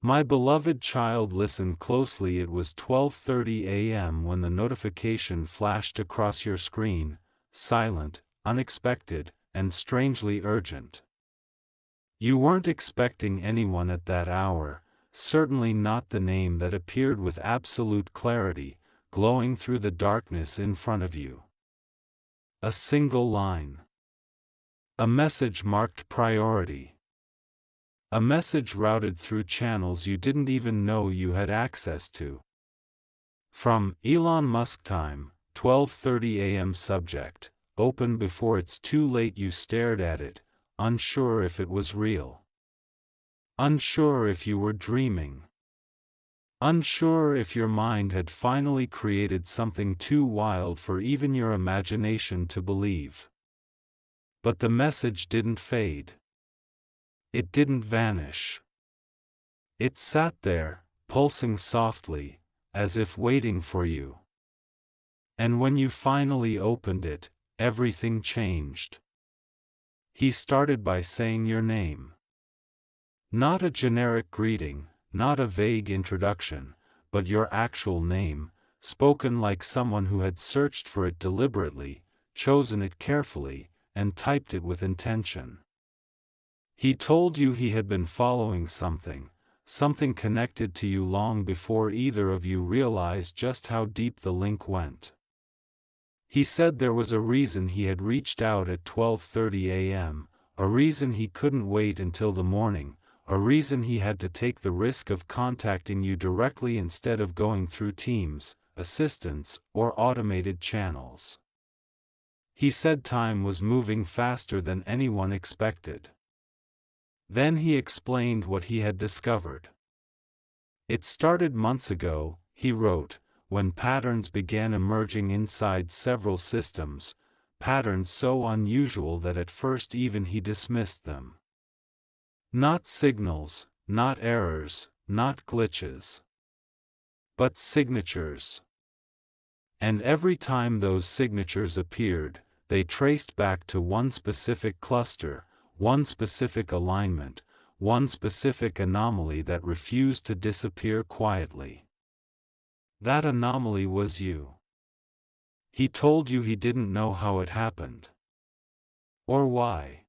My beloved child, listen closely. It was 12:30 a.m. when the notification flashed across your screen, silent, unexpected, and strangely urgent. You weren't expecting anyone at that hour, certainly not the name that appeared with absolute clarity, glowing through the darkness in front of you. A single line. A message marked priority. A message routed through channels you didn't even know you had access to. From Elon Musk time, 12:30 a.m. subject, open before it's too late. You stared at it, unsure if it was real. Unsure if you were dreaming. Unsure if your mind had finally created something too wild for even your imagination to believe. But the message didn't fade. It didn't vanish. It sat there, pulsing softly, as if waiting for you. And when you finally opened it, everything changed. He started by saying your name. Not a generic greeting, not a vague introduction, but your actual name, spoken like someone who had searched for it deliberately, chosen it carefully, and typed it with intention. He told you he had been following something connected to you long before either of you realized just how deep the link went. He said there was a reason he had reached out at 12:30 a.m., a reason he couldn't wait until the morning, a reason he had to take the risk of contacting you directly instead of going through teams, assistants, or automated channels. He said time was moving faster than anyone expected. Then he explained what he had discovered. It started months ago, he wrote, when patterns began emerging inside several systems, patterns so unusual that at first even he dismissed them. Not signals, not errors, not glitches. But signatures. And every time those signatures appeared, they traced back to one specific cluster, one specific alignment, one specific anomaly that refused to disappear quietly. That anomaly was you. He told you he didn't know how it happened. Or why.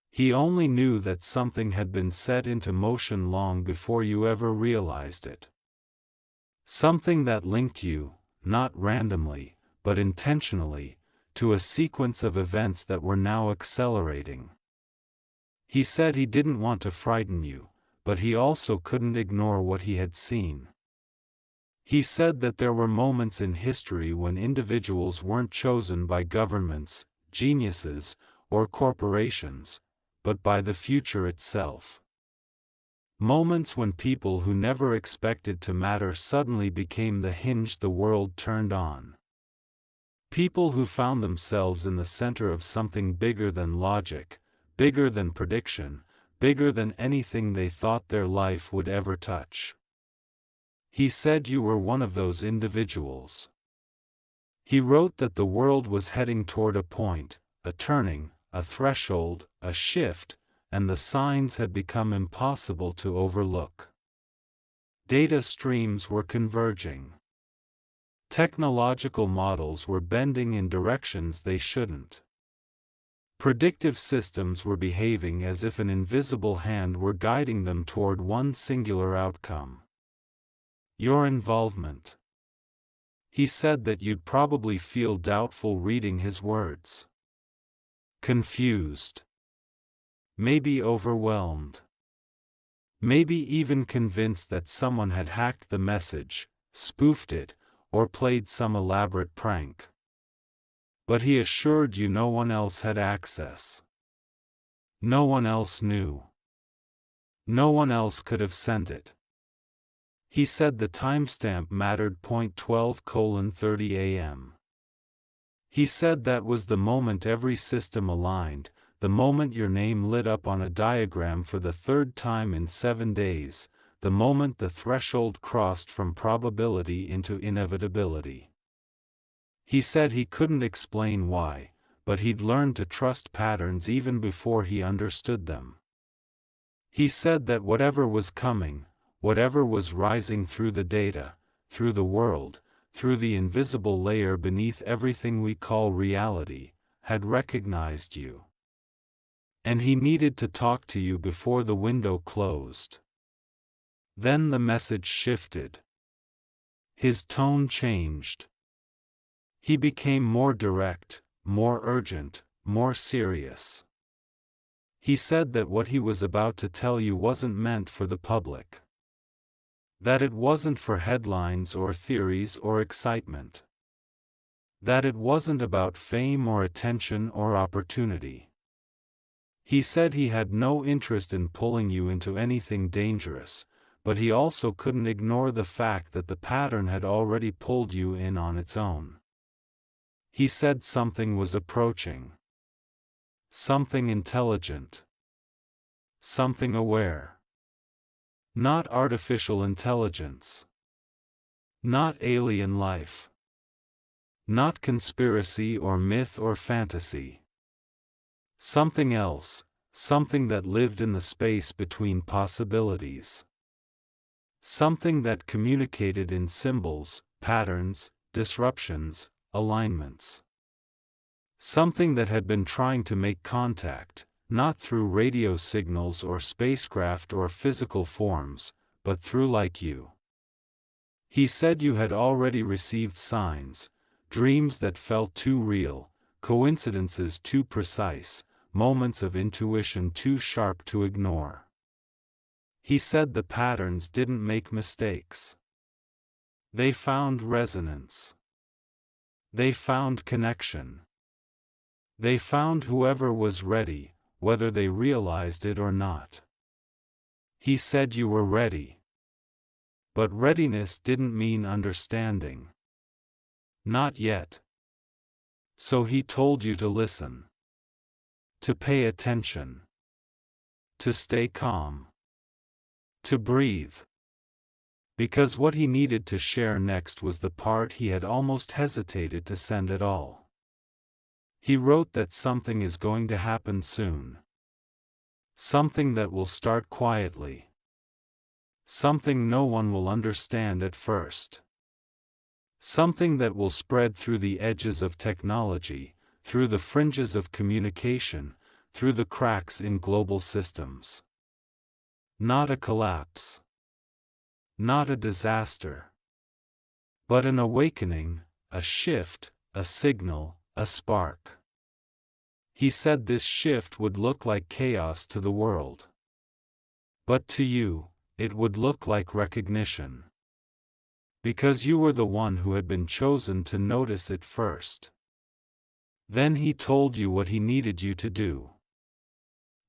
He only knew that something had been set into motion long before you ever realized it. Something that linked you, not randomly, but intentionally, to a sequence of events that were now accelerating. He said he didn't want to frighten you, but he also couldn't ignore what he had seen. He said that there were moments in history when individuals weren't chosen by governments, geniuses, or corporations, but by the future itself. Moments when people who never expected to matter suddenly became the hinge the world turned on. People who found themselves in the center of something bigger than logic, bigger than prediction, bigger than anything they thought their life would ever touch. He said you were one of those individuals. He wrote that the world was heading toward a point, a turning, a threshold, a shift, and the signs had become impossible to overlook. Data streams were converging. Technological models were bending in directions they shouldn't. Predictive systems were behaving as if an invisible hand were guiding them toward one singular outcome. Your involvement. He said that you'd probably feel doubtful reading his words. Confused. Maybe overwhelmed. Maybe even convinced that someone had hacked the message, spoofed it, or played some elaborate prank. But he assured you no one else had access. No one else knew. No one else could have sent it. He said the timestamp mattered. 12:30 a.m. He said that was the moment every system aligned, the moment your name lit up on a diagram for the third time in 7 days, the moment the threshold crossed from probability into inevitability. He said he couldn't explain why, but he'd learned to trust patterns even before he understood them. He said that whatever was coming, whatever was rising through the data, through the world, through the invisible layer beneath everything we call reality, had recognized you. And he needed to talk to you before the window closed. Then the message shifted. His tone changed. He became more direct, more urgent, more serious. He said that what he was about to tell you wasn't meant for the public. That it wasn't for headlines or theories or excitement. That it wasn't about fame or attention or opportunity. He said he had no interest in pulling you into anything dangerous, but he also couldn't ignore the fact that the pattern had already pulled you in on its own. He said something was approaching. Something intelligent. Something aware. Not artificial intelligence. Not alien life. Not conspiracy or myth or fantasy. Something else, something that lived in the space between possibilities. Something that communicated in symbols, patterns, disruptions, alignments. Something that had been trying to make contact, not through radio signals or spacecraft or physical forms, but through like you. He said you had already received signs, dreams that felt too real, coincidences too precise, moments of intuition too sharp to ignore. He said the patterns didn't make mistakes. They found resonance. They found connection. They found whoever was ready, whether they realized it or not. He said you were ready. But readiness didn't mean understanding. Not yet. So he told you to listen. To pay attention. To stay calm. To breathe. Because what he needed to share next was the part he had almost hesitated to send at all. He wrote that something is going to happen soon. Something that will start quietly. Something no one will understand at first. Something that will spread through the edges of technology, through the fringes of communication, through the cracks in global systems. Not a collapse. Not a disaster. But an awakening, a shift, a signal, a spark. He said this shift would look like chaos to the world. But to you, it would look like recognition. Because you were the one who had been chosen to notice it first. Then he told you what he needed you to do.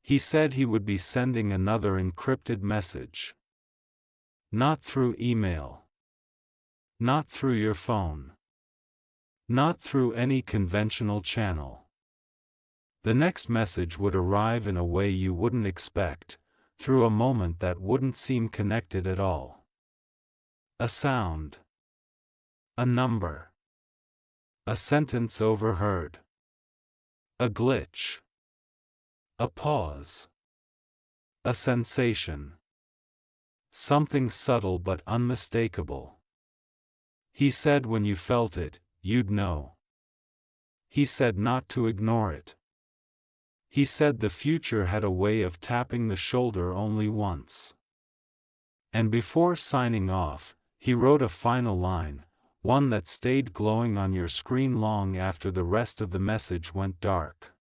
He said he would be sending another encrypted message. Not through email. Not through your phone. Not through any conventional channel. The next message would arrive in a way you wouldn't expect, through a moment that wouldn't seem connected at all. A sound. A number. A sentence overheard. A glitch. A pause. A sensation. Something subtle but unmistakable. He said when you felt it, you'd know. He said not to ignore it. He said the future had a way of tapping the shoulder only once. And before signing off, he wrote a final line, one that stayed glowing on your screen long after the rest of the message went dark.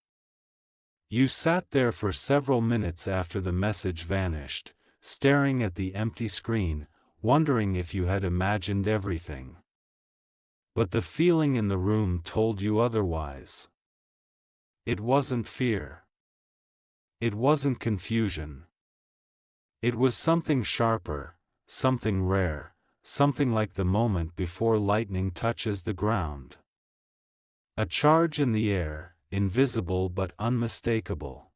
You sat there for several minutes after the message vanished, staring at the empty screen, wondering if you had imagined everything. But the feeling in the room told you otherwise. It wasn't fear. It wasn't confusion. It was something sharper, something rare, something like the moment before lightning touches the ground. A charge in the air, invisible but unmistakable.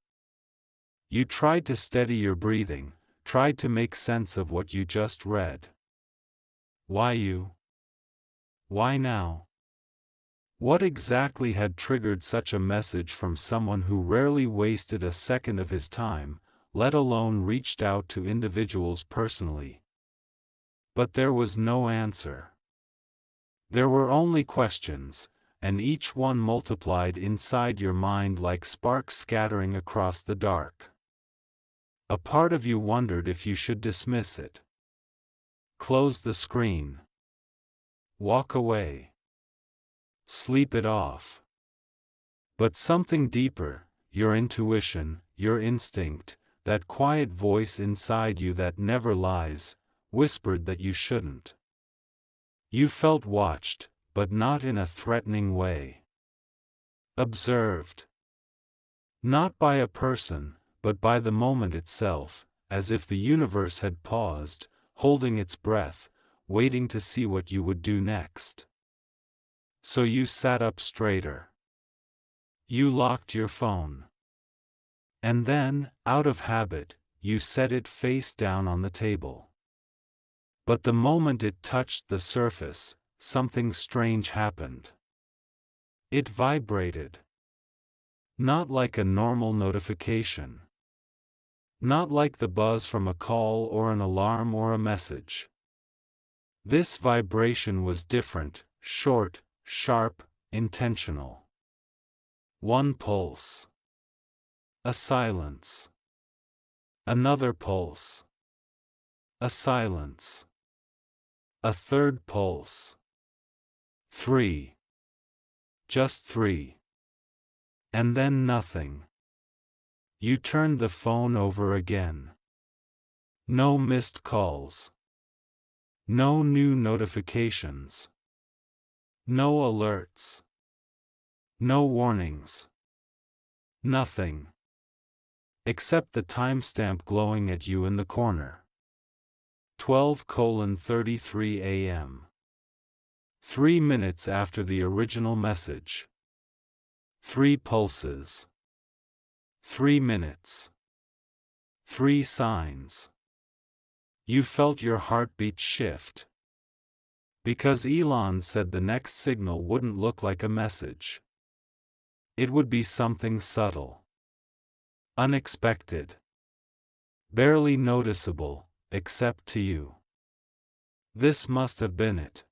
You tried to steady your breathing, tried to make sense of what you just read. Why you? Why now? What exactly had triggered such a message from someone who rarely wasted a second of his time, let alone reached out to individuals personally. But there was no answer. There were only questions, and each one multiplied inside your mind like sparks scattering across the dark. A part of you wondered if you should dismiss it. Close the screen. Walk away. Sleep it off. But something deeper, your intuition, your instinct, that quiet voice inside you that never lies, whispered that you shouldn't. You felt watched, but not in a threatening way. Observed. Not by a person, but by the moment itself, as if the universe had paused, holding its breath, waiting to see what you would do next. So you sat up straighter. You locked your phone. And then, out of habit, you set it face down on the table. But the moment it touched the surface, something strange happened. It vibrated. Not like a normal notification. Not like the buzz from a call or an alarm or a message. This vibration was different, short, sharp, intentional. One pulse. A silence. Another pulse. A silence. A third pulse. 3. Just 3. And then nothing. You turned the phone over again. No missed calls. No new notifications. No alerts. No warnings. Nothing. Except the timestamp glowing at you in the corner. 12:33 a.m. 3 minutes after the original message. 3 pulses. 3 minutes. 3 signs. You felt your heartbeat shift. Because Elon said the next signal wouldn't look like a message. It would be something subtle. Unexpected. Barely noticeable, except to you. This must have been it.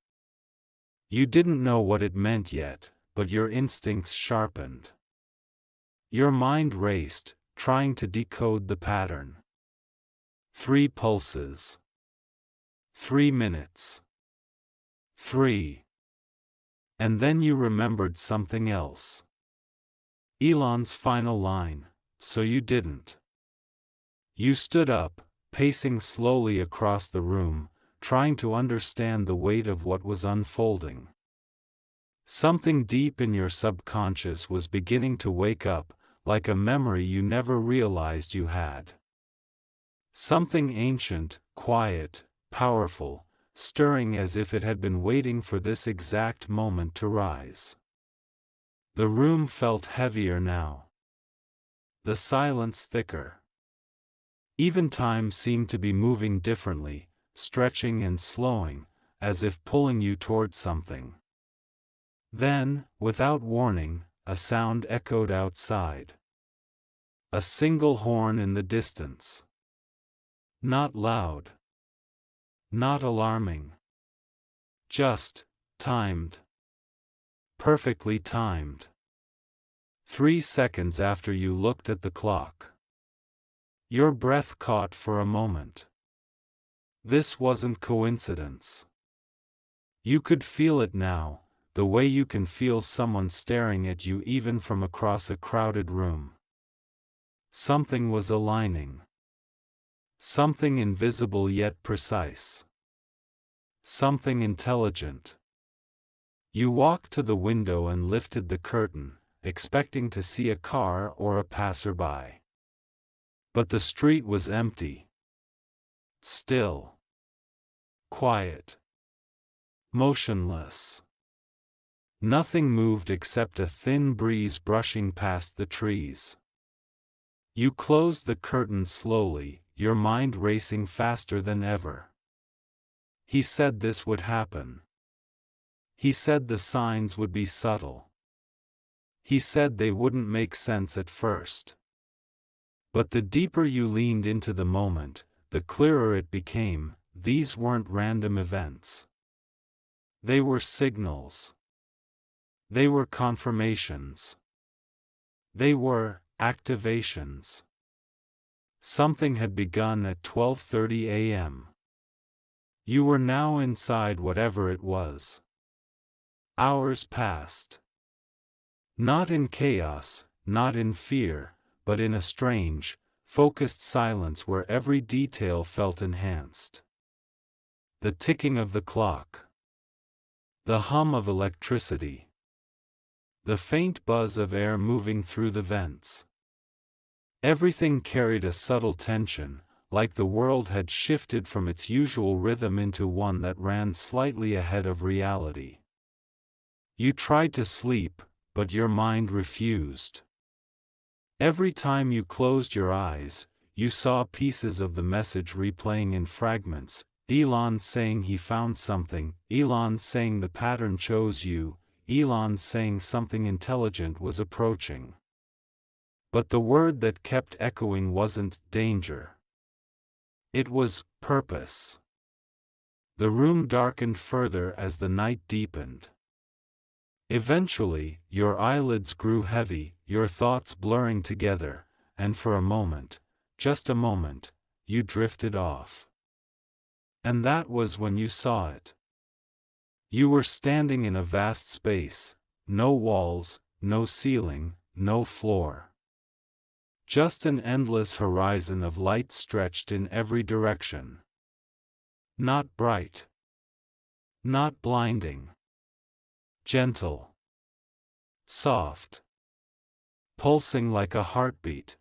You didn't know what it meant yet, but your instincts sharpened. Your mind raced, trying to decode the pattern. 3 pulses. 3 minutes. 3. And then you remembered something else. Elon's final line, so you didn't. You stood up, pacing slowly across the room, trying to understand the weight of what was unfolding. Something deep in your subconscious was beginning to wake up, like a memory you never realized you had. Something ancient, quiet, powerful, stirring as if it had been waiting for this exact moment to rise. The room felt heavier now. The silence thicker. Even time seemed to be moving differently, stretching and slowing, as if pulling you toward something. Then, without warning, a sound echoed outside. A single horn in the distance. Not loud. Not alarming. Just, timed. Perfectly timed. 3 seconds after you looked at the clock. Your breath caught for a moment. This wasn't coincidence. You could feel it now, the way you can feel someone staring at you even from across a crowded room. Something was aligning. Something invisible yet precise. Something intelligent. You walked to the window and lifted the curtain, expecting to see a car or a passerby. But the street was empty. Still. Quiet. Motionless. Nothing moved except a thin breeze brushing past the trees. You closed the curtain slowly, your mind racing faster than ever. He said this would happen. He said the signs would be subtle. He said they wouldn't make sense at first. But the deeper you leaned into the moment, the clearer it became. These weren't random events. They were signals. They were confirmations. They were activations. Something had begun at 12:30 a.m. You were now inside whatever it was. Hours passed. Not in chaos, not in fear, but in a strange, focused silence where every detail felt enhanced. The ticking of the clock. The hum of electricity. The faint buzz of air moving through the vents. Everything carried a subtle tension, like the world had shifted from its usual rhythm into one that ran slightly ahead of reality. You tried to sleep, but your mind refused. Every time you closed your eyes, you saw pieces of the message replaying in fragments. Elon saying he found something, Elon saying the pattern chose you, Elon saying something intelligent was approaching. But the word that kept echoing wasn't danger. It was purpose. The room darkened further as the night deepened. Eventually, your eyelids grew heavy, your thoughts blurring together, and for a moment, just a moment, you drifted off. And that was when you saw it. You were standing in a vast space, no walls, no ceiling, no floor. Just an endless horizon of light stretched in every direction. Not bright. Not blinding. Gentle. Soft. Pulsing like a heartbeat.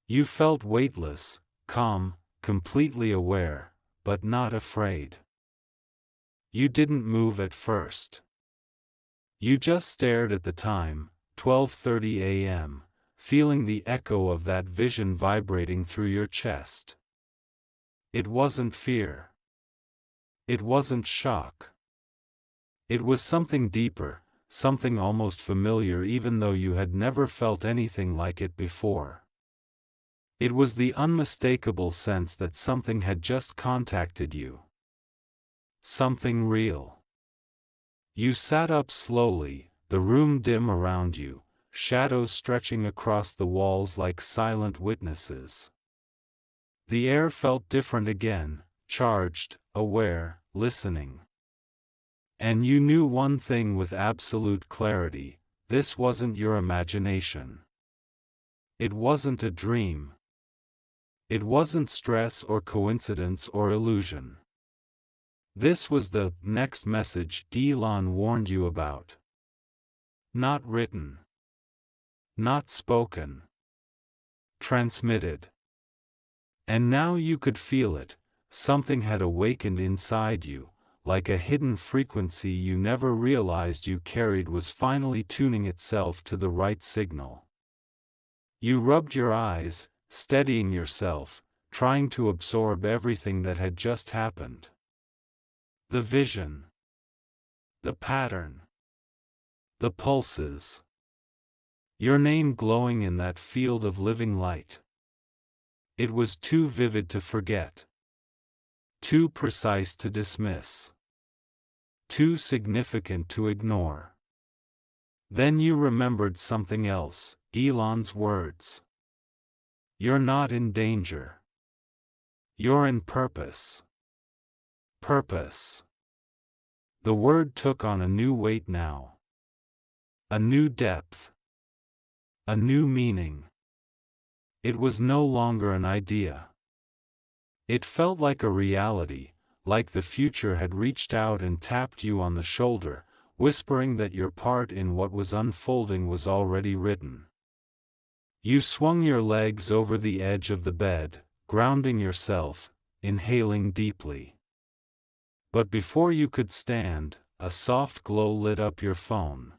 You felt weightless, calm, completely aware, but not afraid. You didn't move at first. You just stared at the time, 12:30 a.m., feeling the echo of that vision vibrating through your chest. It wasn't fear. It wasn't shock. It was something deeper, something almost familiar even though you had never felt anything like it before. It was the unmistakable sense that something had just contacted you. Something real. You sat up slowly, the room dim around you, shadows stretching across the walls like silent witnesses. The air felt different again, charged, aware, listening. And you knew one thing with absolute clarity: this wasn't your imagination. It wasn't a dream. It wasn't stress or coincidence or illusion. This was the next message Elon warned you about. Not written. Not spoken. Transmitted. And now you could feel it. Something had awakened inside you, like a hidden frequency you never realized you carried was finally tuning itself to the right signal. You rubbed your eyes, steadying yourself, trying to absorb everything that had just happened. The vision. The pattern. The pulses. Your name glowing in that field of living light. It was too vivid to forget. Too precise to dismiss. Too significant to ignore. Then you remembered something else, Elon's words. You're not in danger. You're in purpose. Purpose. The word took on a new weight now. A new depth. A new meaning. It was no longer an idea. It felt like a reality, like the future had reached out and tapped you on the shoulder, whispering that your part in what was unfolding was already written. You swung your legs over the edge of the bed, grounding yourself, inhaling deeply. But before you could stand, a soft glow lit up your phone.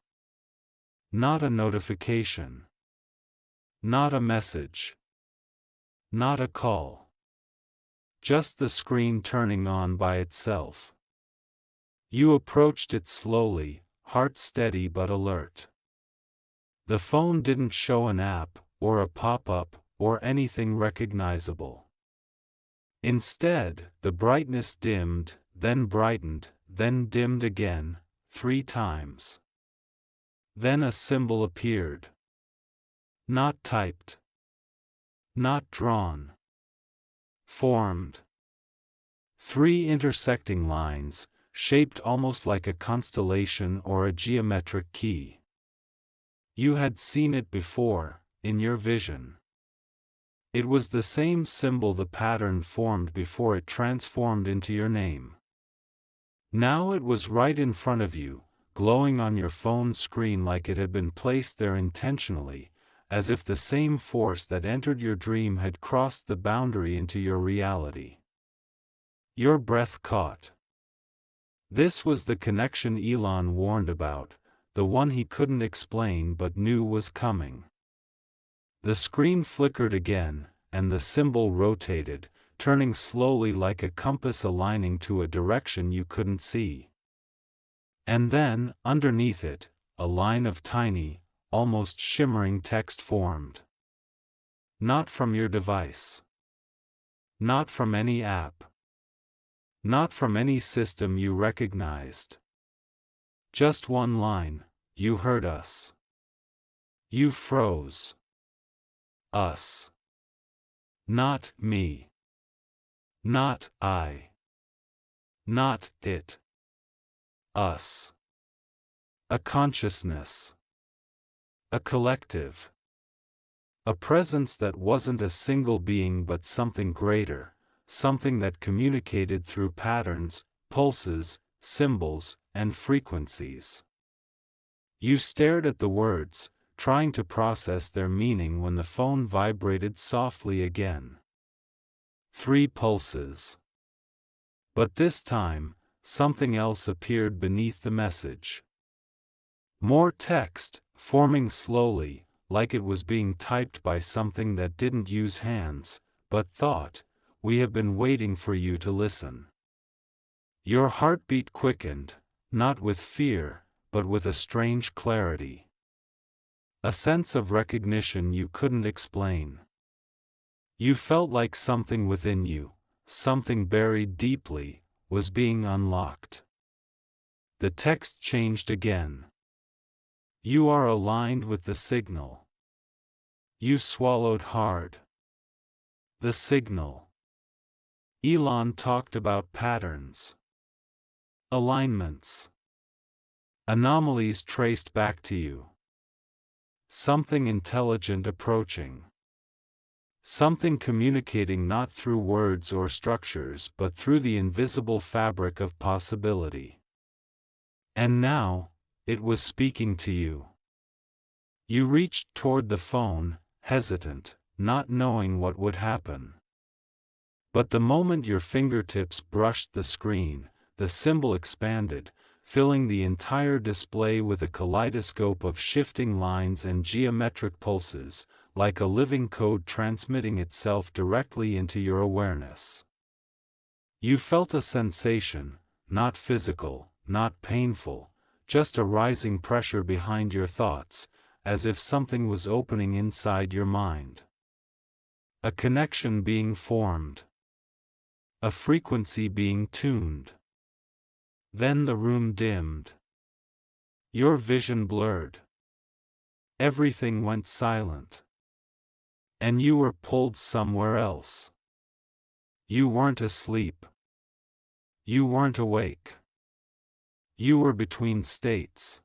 Not a notification. Not a message. Not a call. Just the screen turning on by itself. You approached it slowly, heart steady but alert. The phone didn't show an app, or a pop-up, or anything recognizable. Instead, the brightness dimmed, then brightened, then dimmed again, 3 times. Then a symbol appeared. Not typed. Not drawn. Formed. 3 intersecting lines, shaped almost like a constellation or a geometric key. You had seen it before, in your vision. It was the same symbol the pattern formed before it transformed into your name. Now it was right in front of you, glowing on your phone screen like it had been placed there intentionally, as if the same force that entered your dream had crossed the boundary into your reality. Your breath caught. This was the connection Elon warned about, the one he couldn't explain but knew was coming. The screen flickered again, and the symbol rotated, turning slowly like a compass aligning to a direction you couldn't see. And then, underneath it, a line of tiny, almost shimmering text formed. Not from your device. Not from any app. Not from any system you recognized. Just one line: you heard us. You froze. Us. Not me. Not I. Not it. Us. A consciousness. A collective. A presence that wasn't a single being but something greater, something that communicated through patterns, pulses, symbols, and frequencies. You stared at the words, trying to process their meaning when the phone vibrated softly again. 3 pulses. But this time, something else appeared beneath the message. More text, forming slowly, like it was being typed by something that didn't use hands, but thought, "We have been waiting for you to listen." Your heartbeat quickened, not with fear, but with a strange clarity. A sense of recognition you couldn't explain. You felt like something within you, something buried deeply, was being unlocked. The text changed again. You are aligned with the signal. You swallowed hard. The signal. Elon talked about patterns. Alignments. Anomalies traced back to you. Something intelligent approaching. Something communicating not through words or structures but through the invisible fabric of possibility. And now, it was speaking to you. You reached toward the phone, hesitant, not knowing what would happen. But the moment your fingertips brushed the screen, the symbol expanded, filling the entire display with a kaleidoscope of shifting lines and geometric pulses, like a living code transmitting itself directly into your awareness. You felt a sensation, not physical, not painful, just a rising pressure behind your thoughts, as if something was opening inside your mind. A connection being formed. A frequency being tuned. Then the room dimmed. Your vision blurred. Everything went silent. And you were pulled somewhere else. You weren't asleep. You weren't awake. You were between states.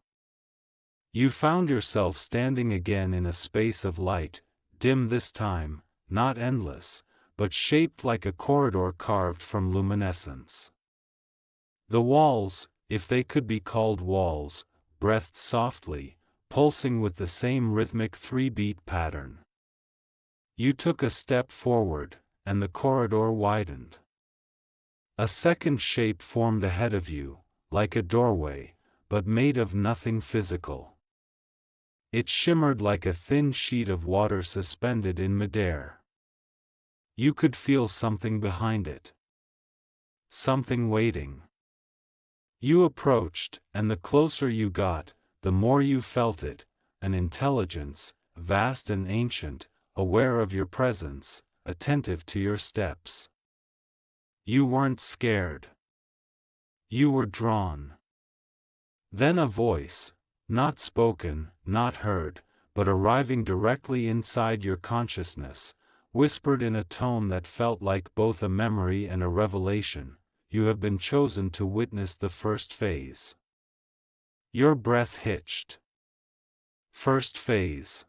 You found yourself standing again in a space of light, dim this time, not endless, but shaped like a corridor carved from luminescence. The walls, if they could be called walls, breathed softly, pulsing with the same rhythmic 3-beat pattern. You took a step forward, and the corridor widened. A second shape formed ahead of you, like a doorway, but made of nothing physical. It shimmered like a thin sheet of water suspended in midair. You could feel something behind it. Something waiting. You approached, and the closer you got, the more you felt it, an intelligence, vast and ancient, aware of your presence, attentive to your steps. You weren't scared. You were drawn. Then a voice, not spoken, not heard, but arriving directly inside your consciousness, whispered in a tone that felt like both a memory and a revelation, "You have been chosen to witness the first phase." Your breath hitched. First phase.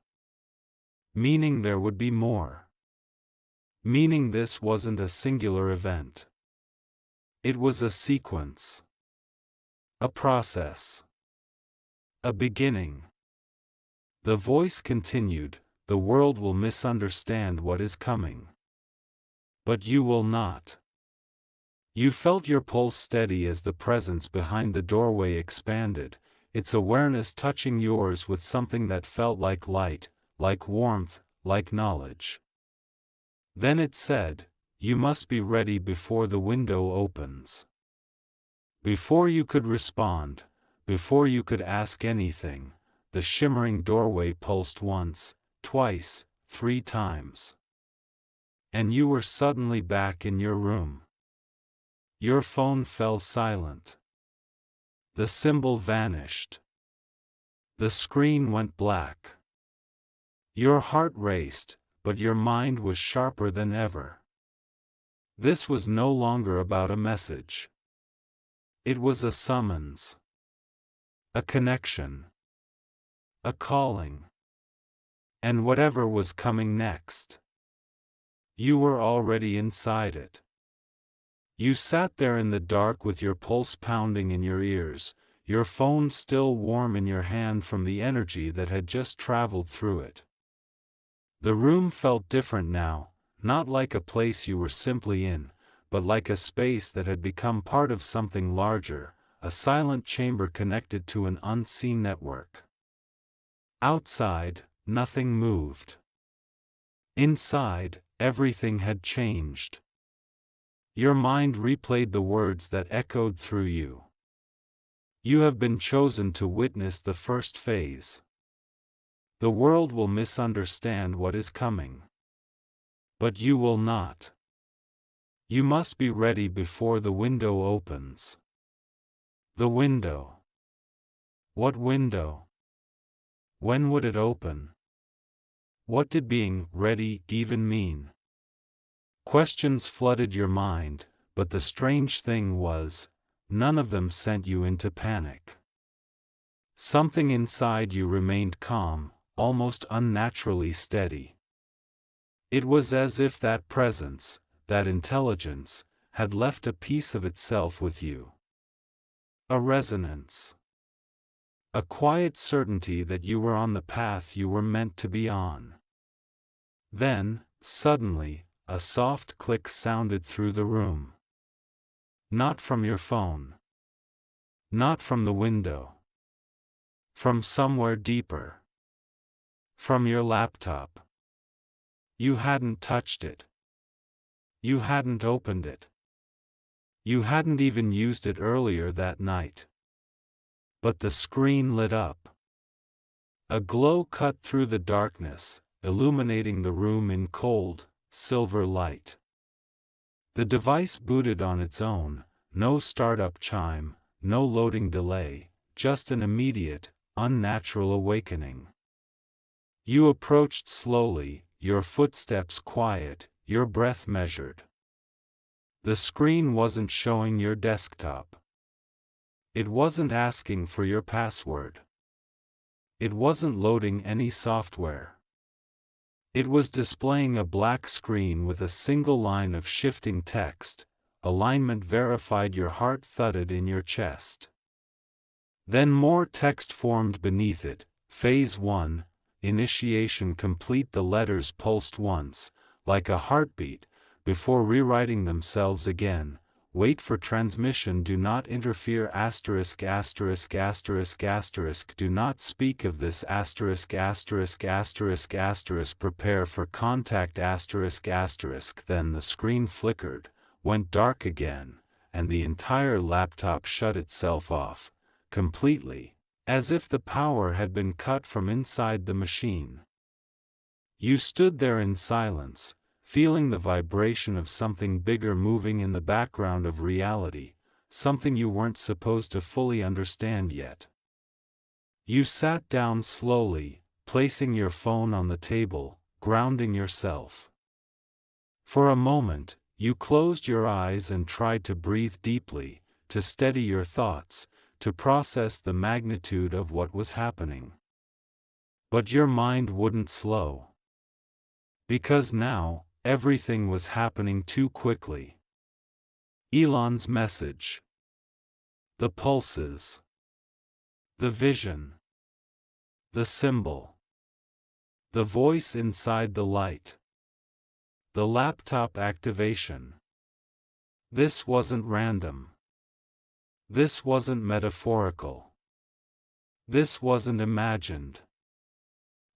Meaning there would be more. Meaning this wasn't a singular event. It was a sequence. A process. A beginning. The voice continued, "The world will misunderstand what is coming. But you will not." You felt your pulse steady as the presence behind the doorway expanded, its awareness touching yours with something that felt like light, like warmth, like knowledge. Then it said, "You must be ready before the window opens." Before you could respond, before you could ask anything, the shimmering doorway pulsed once, twice, 3 times. And you were suddenly back in your room. Your phone fell silent. The symbol vanished. The screen went black. Your heart raced, but your mind was sharper than ever. This was no longer about a message. It was a summons. A connection. A calling. And whatever was coming next, you were already inside it. You sat there in the dark with your pulse pounding in your ears, your phone still warm in your hand from the energy that had just traveled through it. The room felt different now, not like a place you were simply in, but like a space that had become part of something larger, a silent chamber connected to an unseen network. Outside, nothing moved. Inside, everything had changed. Your mind replayed the words that echoed through you. You have been chosen to witness the first phase. The world will misunderstand what is coming. But you will not. You must be ready before the window opens. The window. What window? When would it open? What did being ready even mean? Questions flooded your mind, but the strange thing was, none of them sent you into panic. Something inside you remained calm, almost unnaturally steady. It was as if that presence, that intelligence, had left a piece of itself with you. A resonance. A quiet certainty that you were on the path you were meant to be on. Then, suddenly, a soft click sounded through the room. Not from your phone. Not from the window. From somewhere deeper. From your laptop. You hadn't touched it. You hadn't opened it. You hadn't even used it earlier that night. But the screen lit up. A glow cut through the darkness, illuminating the room in cold, silver light. The device booted on its own, no startup chime, no loading delay, just an immediate, unnatural awakening. You approached slowly, your footsteps quiet, your breath measured. The screen wasn't showing your desktop. It wasn't asking for your password. It wasn't loading any software. It was displaying a black screen with a single line of shifting text. Alignment verified. Your heart thudded in your chest. Then more text formed beneath it. Phase 1, initiation complete. The letters pulsed once, like a heartbeat, before rewriting themselves again. Wait for transmission. Do not interfere. Asterisk asterisk asterisk asterisk. Do not speak of this. Asterisk asterisk asterisk asterisk. Prepare for contact. Asterisk asterisk. Then the screen flickered, went dark again, and the entire laptop shut itself off, completely, as if the power had been cut from inside the machine. You stood there in silence, feeling the vibration of something bigger moving in the background of reality, something you weren't supposed to fully understand yet. You sat down slowly, placing your phone on the table, grounding yourself. For a moment, you closed your eyes and tried to breathe deeply, to steady your thoughts, to process the magnitude of what was happening. But your mind wouldn't slow. Because now, everything was happening too quickly. Elon's message. The pulses. The vision. The symbol. The voice inside the light. The laptop activation. This wasn't random. This wasn't metaphorical. This wasn't imagined.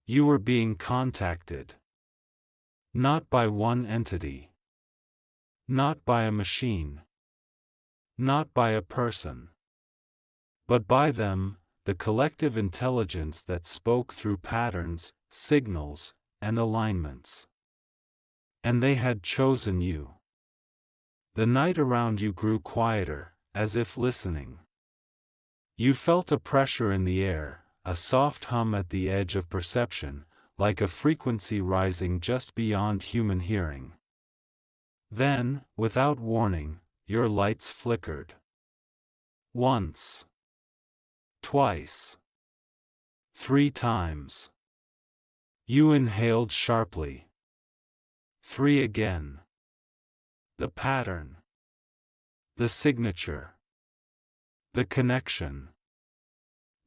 You were being contacted. Not by one entity. Not by a machine. Not by a person. But by them, the collective intelligence that spoke through patterns, signals, and alignments. And they had chosen you. The night around you grew quieter, as if listening. You felt a pressure in the air, a soft hum at the edge of perception, like a frequency rising just beyond human hearing. Then, without warning, your lights flickered. Once. Twice. 3 times. You inhaled sharply. 3 again. The pattern. The signature. The connection.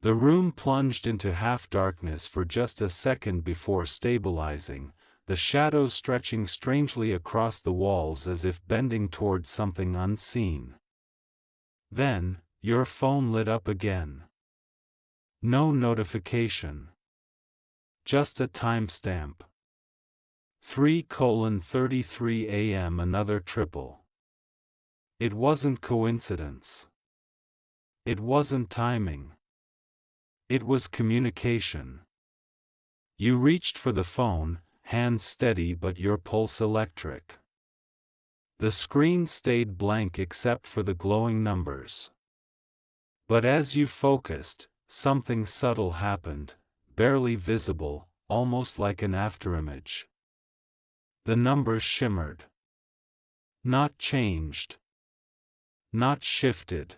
The room plunged into half-darkness for just a second before stabilizing, the shadows stretching strangely across the walls as if bending toward something unseen. Then, your phone lit up again. No notification. Just a timestamp. 3:33 a.m. Another triple. It wasn't coincidence. It wasn't timing. It was communication. You reached for the phone, hands steady but your pulse electric. The screen stayed blank except for the glowing numbers. But as you focused, something subtle happened, barely visible, almost like an afterimage. The numbers shimmered. Not changed. Not shifted.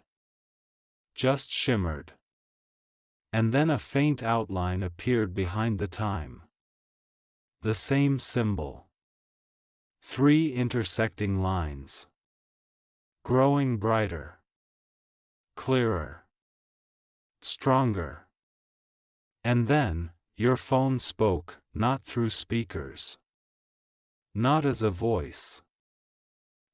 Just shimmered. And then a faint outline appeared behind the time. The same symbol. 3 intersecting lines. Growing brighter. Clearer. Stronger. And then, your phone spoke, not through speakers. Not as a voice.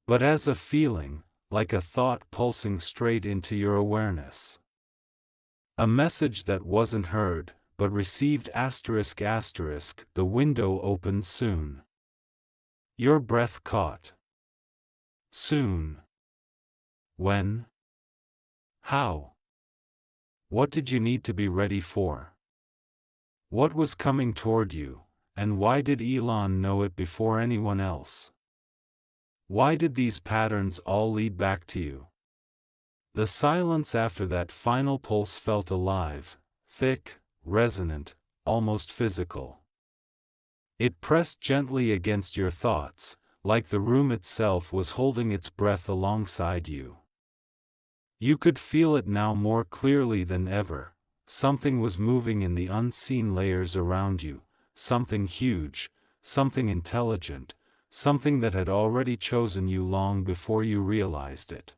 But as a feeling, like a thought pulsing straight into your awareness. A message that wasn't heard, but received ****, the window opened soon. Your breath caught. Soon. When? How? What did you need to be ready for? What was coming toward you, and why did Elon know it before anyone else? Why did these patterns all lead back to you? The silence after that final pulse felt alive, thick, resonant, almost physical. It pressed gently against your thoughts, like the room itself was holding its breath alongside you. You could feel it now more clearly than ever. Something was moving in the unseen layers around you, something huge, something intelligent, something that had already chosen you long before you realized it.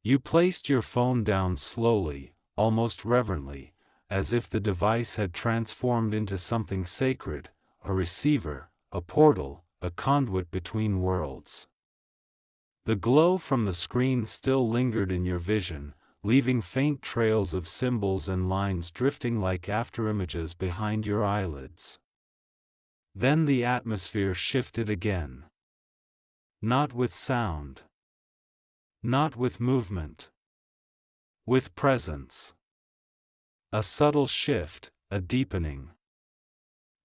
You placed your phone down slowly, almost reverently, as if the device had transformed into something sacred, a receiver, a portal, a conduit between worlds. The glow from the screen still lingered in your vision, leaving faint trails of symbols and lines drifting like afterimages behind your eyelids. Then the atmosphere shifted again. Not with sound. Not with movement. With presence. A subtle shift, a deepening.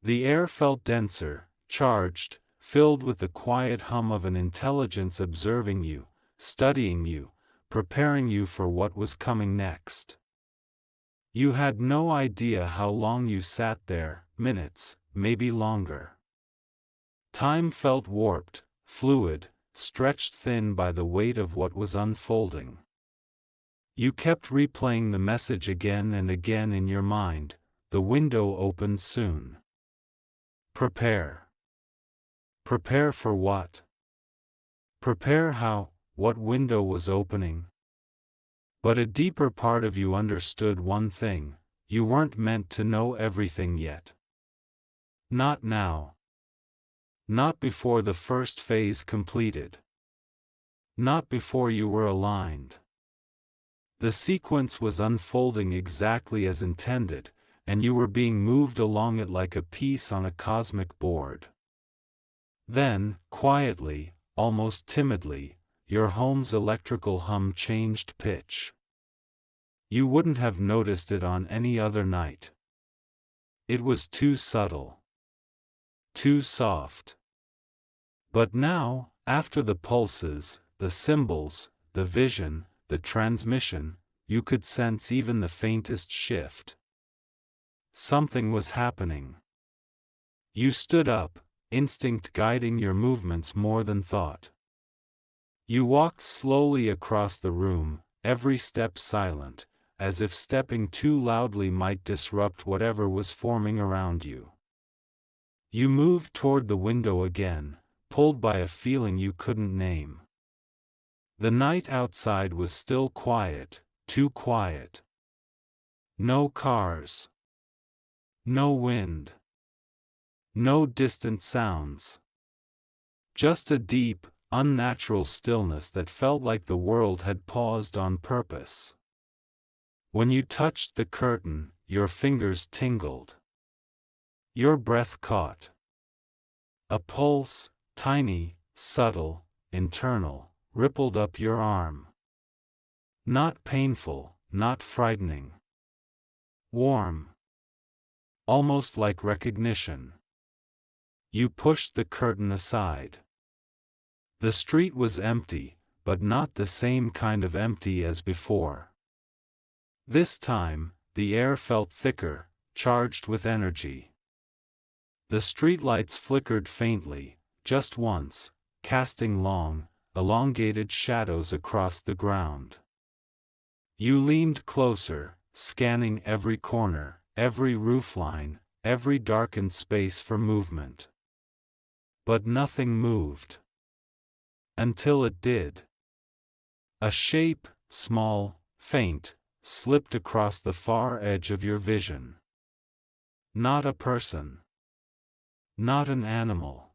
The air felt denser, charged, filled with the quiet hum of an intelligence observing you, studying you, preparing you for what was coming next. You had no idea how long you sat there, minutes, maybe longer. Time felt warped, fluid, stretched thin by the weight of what was unfolding. You kept replaying the message again and again in your mind: the window opens soon. Prepare. Prepare for what? Prepare how? What window was opening? But a deeper part of you understood one thing: you weren't meant to know everything yet. Not now. Not before the first phase completed. Not before you were aligned. The sequence was unfolding exactly as intended, and you were being moved along it like a piece on a cosmic board. Then, quietly, almost timidly, your home's electrical hum changed pitch. You wouldn't have noticed it on any other night. It was too subtle. Too soft. But now, after the pulses, the symbols, the vision, the transmission, you could sense even the faintest shift. Something was happening. You stood up, instinct guiding your movements more than thought. You walked slowly across the room, every step silent, as if stepping too loudly might disrupt whatever was forming around you. You moved toward the window again, pulled by a feeling you couldn't name. The night outside was still quiet, too quiet. No cars. No wind. No distant sounds. Just a deep, unnatural stillness that felt like the world had paused on purpose. When you touched the curtain, your fingers tingled. Your breath caught. A pulse, tiny, subtle, internal, rippled up your arm. Not painful, not frightening. Warm. Almost like recognition. You pushed the curtain aside. The street was empty, but not the same kind of empty as before. This time, the air felt thicker, charged with energy. The streetlights flickered faintly, just once, casting long, elongated shadows across the ground. You leaned closer, scanning every corner, every roofline, every darkened space for movement. But nothing moved. Until it did. A shape, small, faint, slipped across the far edge of your vision. Not a person. Not an animal.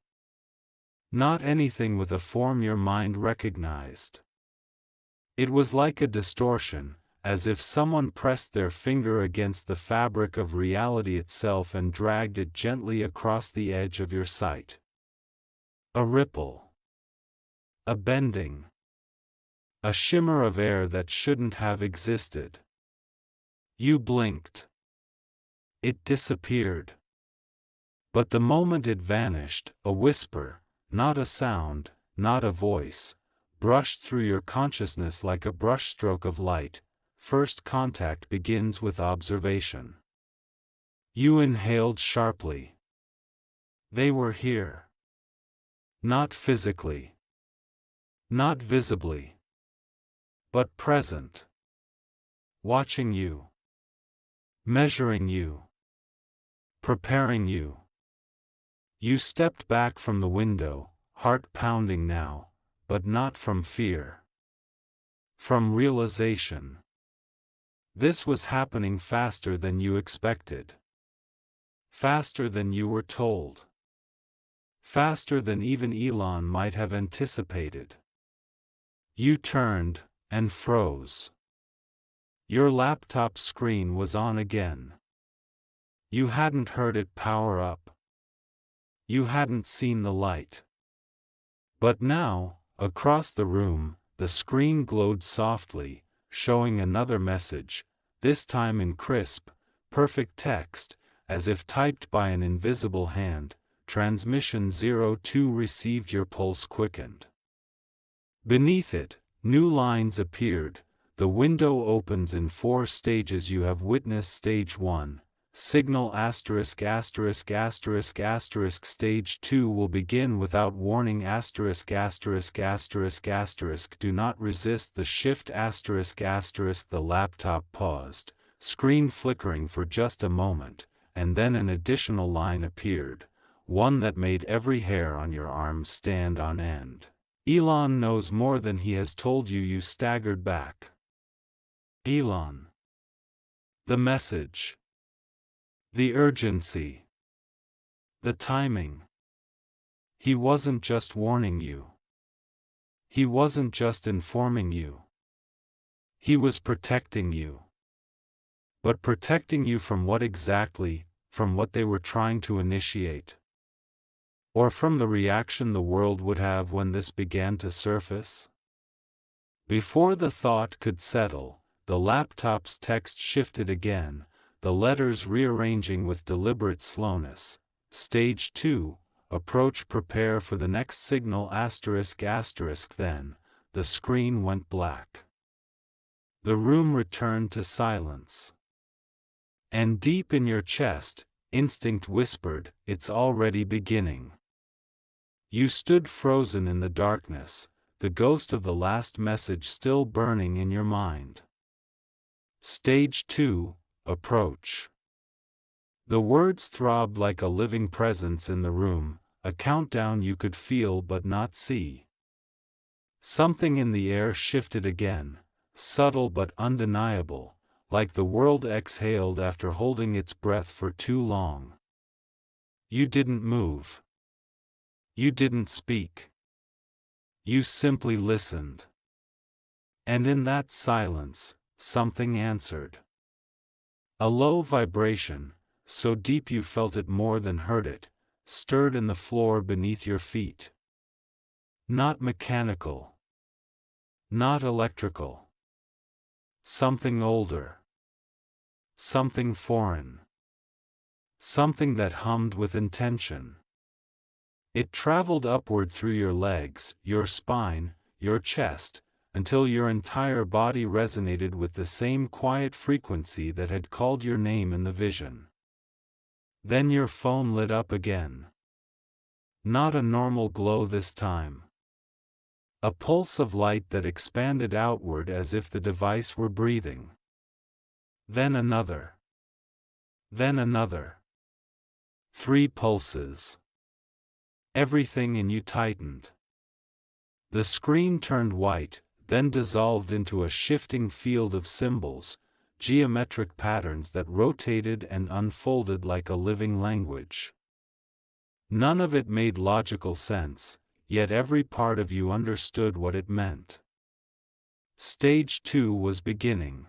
Not anything with a form your mind recognized. It was like a distortion, as if someone pressed their finger against the fabric of reality itself and dragged it gently across the edge of your sight. A ripple. A bending. A shimmer of air that shouldn't have existed. You blinked. It disappeared. But the moment it vanished, a whisper, not a sound, not a voice, brushed through your consciousness like a brushstroke of light. First contact begins with observation. You inhaled sharply. They were here. Not physically. Not visibly. But present. Watching you. Measuring you. Preparing you. You stepped back from the window, heart pounding now, but not from fear. From realization. This was happening faster than you expected. Faster than you were told. Faster than even Elon might have anticipated. You turned, and froze. Your laptop screen was on again. You hadn't heard it power up. You hadn't seen the light. But now, across the room, the screen glowed softly, showing another message, this time in crisp, perfect text, as if typed by an invisible hand. Transmission 02 received. Your pulse quickened. Beneath it, new lines appeared. The window opens in 4 stages. You have witnessed stage 1. Signal asterisk asterisk asterisk asterisk. Stage 2 will begin without warning asterisk asterisk asterisk asterisk. Do not resist the shift asterisk asterisk. The laptop paused, screen flickering for just a moment, and then an additional line appeared, one that made every hair on your arm stand on end. Elon knows more than he has told you. You staggered back. Elon. The message. The urgency. The timing. He wasn't just warning you. He wasn't just informing you. He was protecting you. But protecting you from what exactly? From what they were trying to initiate? Or from the reaction the world would have when this began to surface? Before the thought could settle, the laptop's text shifted again, the letters rearranging with deliberate slowness. Stage 2, approach. Prepare for the next signal asterisk asterisk. Then, the screen went black. The room returned to silence. And deep in your chest, instinct whispered, it's already beginning. You stood frozen in the darkness, the ghost of the last message still burning in your mind. Stage 2, approach. The words throbbed like a living presence in the room, a countdown you could feel but not see. Something in the air shifted again, subtle but undeniable, like the world exhaled after holding its breath for too long. You didn't move. You didn't speak. You simply listened. And in that silence, something answered. A low vibration, so deep you felt it more than heard it, stirred in the floor beneath your feet. Not mechanical. Not electrical. Something older. Something foreign. Something that hummed with intention. It traveled upward through your legs, your spine, your chest, until your entire body resonated with the same quiet frequency that had called your name in the vision. Then your phone lit up again. Not a normal glow this time. A pulse of light that expanded outward as if the device were breathing. Then another. Then another. 3 pulses. Everything in you tightened. The screen turned white, then dissolved into a shifting field of symbols, geometric patterns that rotated and unfolded like a living language. None of it made logical sense, yet every part of you understood what it meant. Stage 2 was beginning.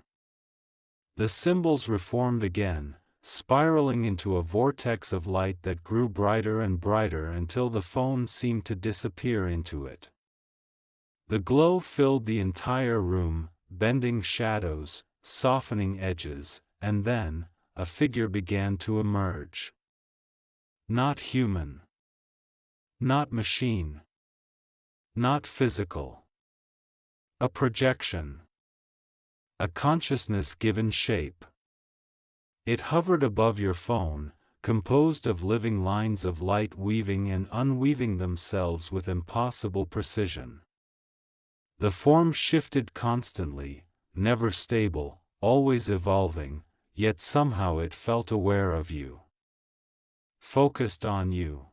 The symbols reformed again, spiraling into a vortex of light that grew brighter and brighter until the phone seemed to disappear into it. The glow filled the entire room, bending shadows, softening edges, and then, a figure began to emerge. Not human. Not machine. Not physical. A projection. A consciousness given shape. It hovered above your phone, composed of living lines of light weaving and unweaving themselves with impossible precision. The form shifted constantly, never stable, always evolving, yet somehow it felt aware of you. Focused on you.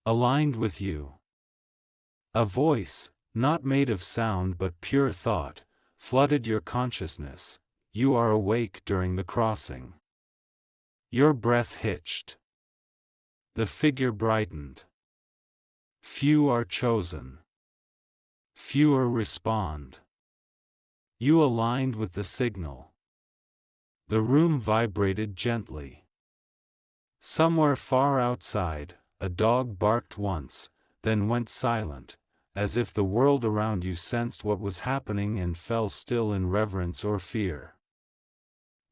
Aligned with you. A voice, not made of sound but pure thought, flooded your consciousness. You are awake during the crossing. Your breath hitched. The figure brightened. Few are chosen. Fewer respond. You aligned with the signal. The room vibrated gently. Somewhere far outside, a dog barked once, then went silent, as if the world around you sensed what was happening and fell still in reverence or fear.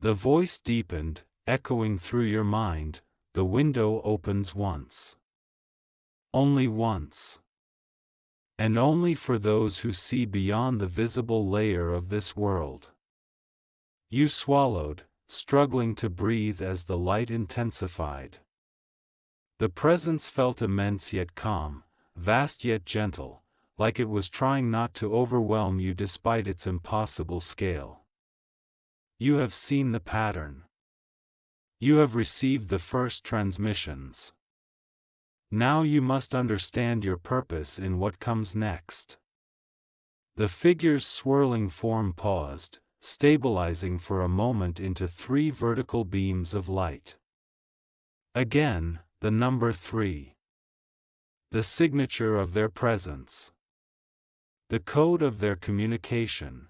The voice deepened, echoing through your mind, the window opens once. Only once. And only for those who see beyond the visible layer of this world. You swallowed, struggling to breathe as the light intensified. The presence felt immense yet calm, vast yet gentle, like it was trying not to overwhelm you despite its impossible scale. You have seen the pattern. You have received the first transmissions. Now you must understand your purpose in what comes next. The figure's swirling form paused, stabilizing for a moment into 3 vertical beams of light. Again, the number 3. The signature of their presence. The code of their communication.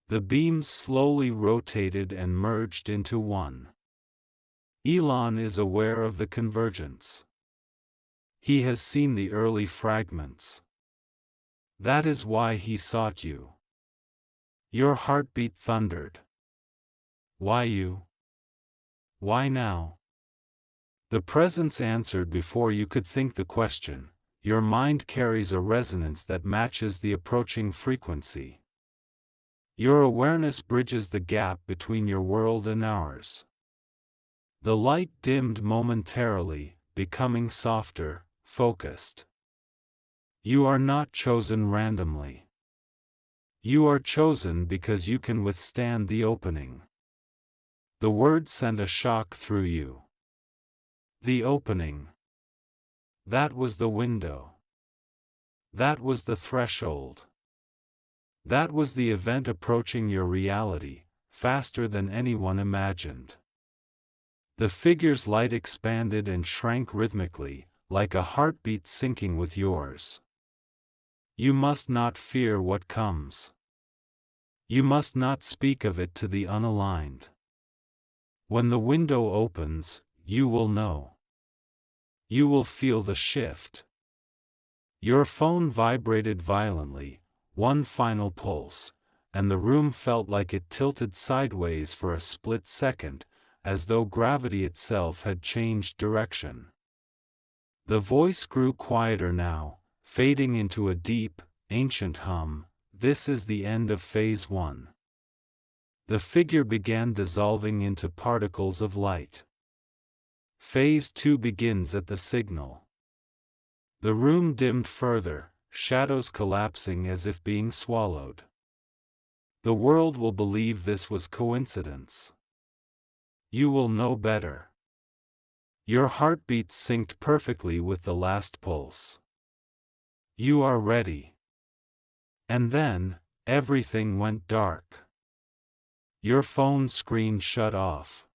The beams slowly rotated and merged into one. Elon is aware of the convergence. He has seen the early fragments. That is why he sought you. Your heartbeat thundered. Why you? Why now? The presence answered before you could think the question. Your mind carries a resonance that matches the approaching frequency. Your awareness bridges the gap between your world and ours. The light dimmed momentarily, becoming softer, focused. You are not chosen randomly. You are chosen because you can withstand the opening. The word sent a shock through you. The opening. That was the window. That was the threshold. That was the event approaching your reality, faster than anyone imagined. The figure's light expanded and shrank rhythmically, like a heartbeat syncing with yours. You must not fear what comes. You must not speak of it to the unaligned. When the window opens, you will know. You will feel the shift. Your phone vibrated violently, one final pulse, and the room felt like it tilted sideways for a split second, as though gravity itself had changed direction. The voice grew quieter now, fading into a deep, ancient hum. This is the end of Phase 1. The figure began dissolving into particles of light. Phase 2 begins at the signal. The room dimmed further, shadows collapsing as if being swallowed. The world will believe this was coincidence. You will know better. Your heartbeat synced perfectly with the last pulse. You are ready. And then, everything went dark. Your phone screen shut off.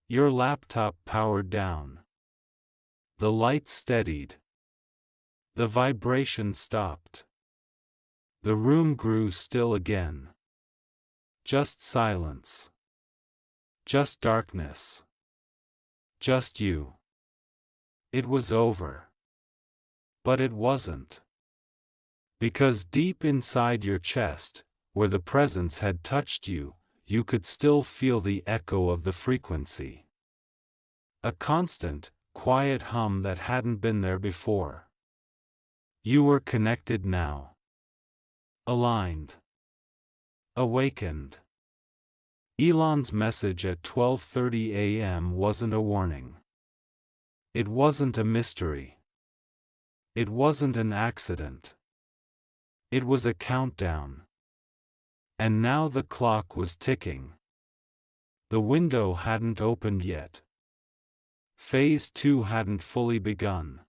Your laptop powered down. The light steadied. The vibration stopped. The room grew still again. Just silence. Just darkness. Just you. It was over. But it wasn't. Because deep inside your chest, where the presence had touched you, you could still feel the echo of the frequency. A constant, quiet hum that hadn't been there before. You were connected now. Aligned. Awakened. Elon's message at 12:30 a.m. wasn't a warning. It wasn't a mystery. It wasn't an accident. It was a countdown. And now the clock was ticking. The window hadn't opened yet. Phase 2 hadn't fully begun.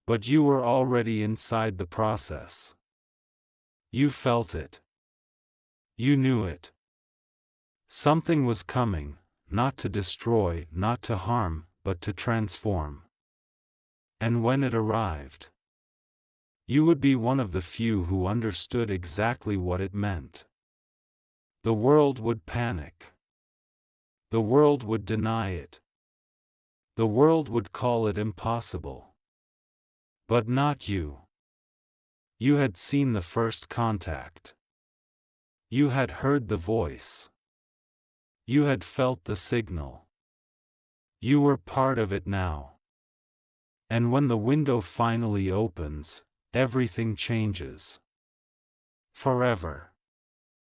But you were already inside the process. You felt it. You knew it. Something was coming, not to destroy, not to harm, but to transform. And when it arrived, you would be one of the few who understood exactly what it meant. The world would panic. The world would deny it. The world would call it impossible. But not you. You had seen the first contact. You had heard the voice. You had felt the signal. You were part of it now. And when the window finally opens, everything changes. Forever.